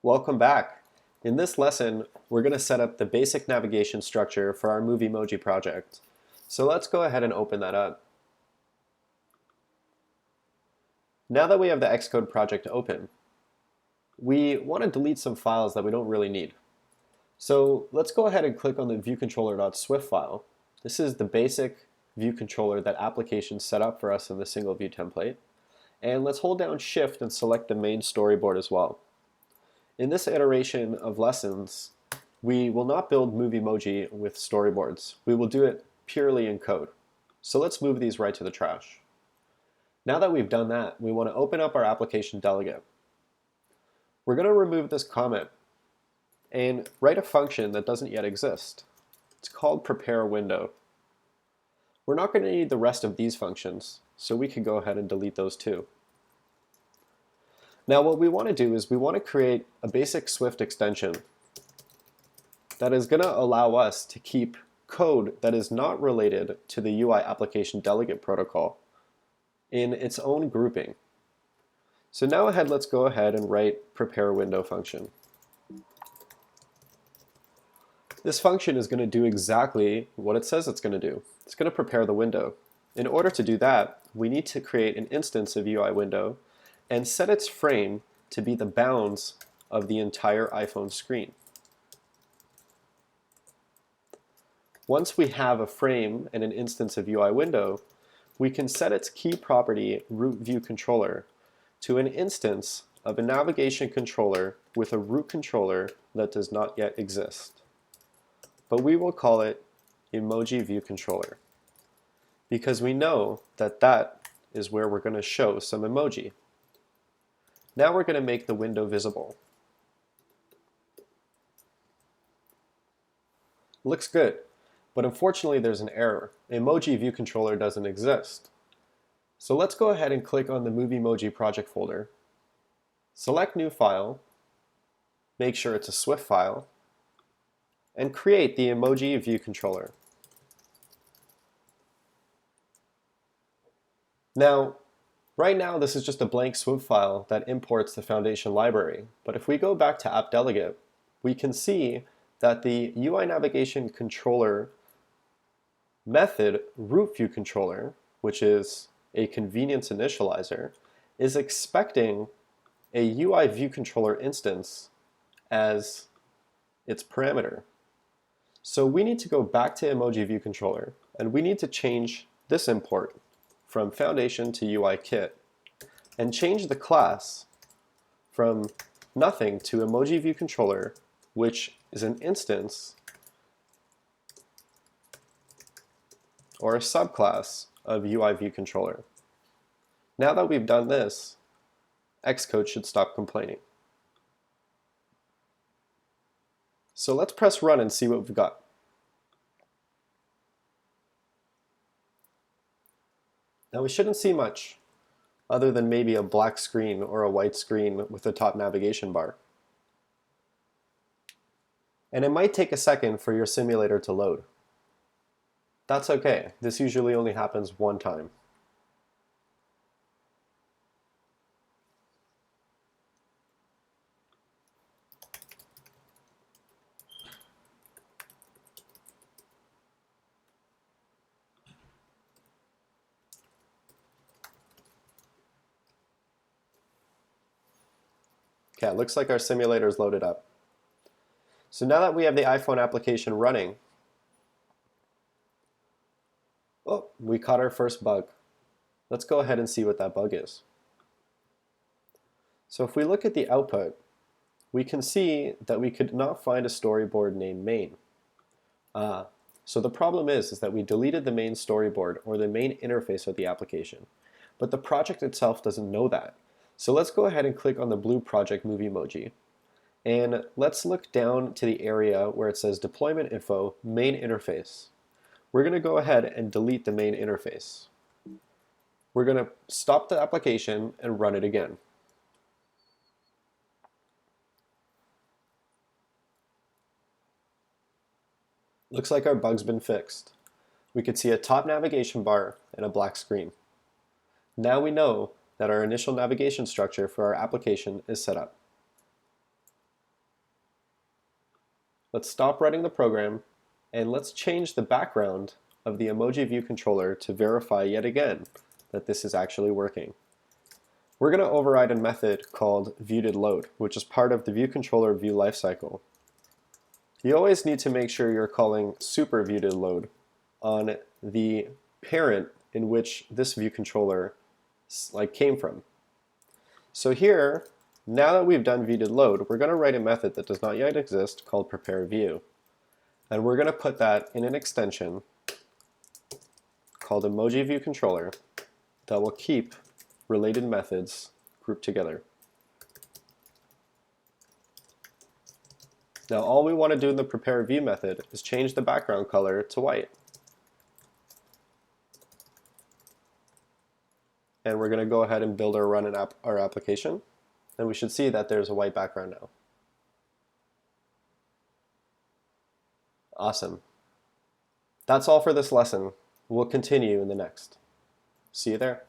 Welcome back. In this lesson, we're going to set up the basic navigation structure for our Moviemoji project. So let's go ahead and open that up. Now that we have the Xcode project open, we want to delete some files that we don't really need. So let's go ahead and click on the viewcontroller.swift file. This is the basic view controller that application set up for us in the single view template. And let's hold down Shift and select the main storyboard as well. In this iteration of lessons, we will not build Moviemoji with storyboards. We will do it purely in code. So let's move these right to the trash. Now that we've done that, we want to open up our application delegate. We're going to remove this comment and write a function that doesn't yet exist. It's called prepareWindow. We're not going to need the rest of these functions, so we can go ahead and delete those too. Now what we want to do is we want to create a basic Swift extension that is going to allow us to keep code that is not related to the UI application delegate protocol in its own grouping. So now let's go ahead and write prepareWindow function. This function is going to do exactly what it says it's going to do. It's going to prepare the window. In order to do that, we need to create an instance of UI window and set its frame to be the bounds of the entire iPhone screen. Once we have a frame and an instance of UI window, we can set its key property root view controller to an instance of a navigation controller with a root controller that does not yet exist. But we will call it emoji view controller because we know that that is where we're going to show some emoji. Now we're going to make the window visible. Looks good, but unfortunately there's an error. Emoji view controller doesn't exist. So let's go ahead and click on the Moviemoji project folder. Select new file, make sure it's a Swift file, and create the emoji view controller. Now, right now, this is just a blank Swift file that imports the foundation library. But if we go back to app delegate, we can see that the UI navigation controller method root view controller, which is a convenience initializer, is expecting a UI view controller instance as its parameter. So we need to go back to emoji view controller, and we need to change this import from foundation to UI kit and change the class from nothing to emoji view controller, which is an instance or a subclass of UI view controller. Now that we've done this, Xcode should stop complaining. So let's press run and see what we've got. Now we shouldn't see much other than maybe a black screen or a white screen with a top navigation bar. And it might take a second for your simulator to load. That's okay. This usually only happens one time. Okay, it looks like our simulator is loaded up. So now that we have the iPhone application running, oh, we caught our first bug. Let's go ahead and see what that bug is. So if we look at the output, we can see that we could not find a storyboard named main. So the problem is that we deleted the main storyboard or the main interface of the application, but the project itself doesn't know that. So let's go ahead and click on the blue project Moviemoji. And let's look down to the area where it says deployment info, main interface. We're going to go ahead and delete the main interface. We're going to stop the application and run it again. Looks like our bug's been fixed. We could see a top navigation bar and a black screen. Now we know that our initial navigation structure for our application is set up. Let's stop writing the program and let's change the background of the emoji view controller to verify yet again that this is actually working. We're going to override a method called viewDidLoad, which is part of the view controller view lifecycle. You always need to make sure you're calling super viewDidLoad on the parent in which this view controller came from. So here, now that we've done viewDidLoad, we're going to write a method that does not yet exist called prepareView. And we're going to put that in an extension called emoji view controller that will keep related methods grouped together. Now all we want to do in the prepareView method is change the background color to white. And we're going to go ahead and build or run our application. And we should see that there's a white background now. Awesome. That's all for this lesson. We'll continue in the next. See you there.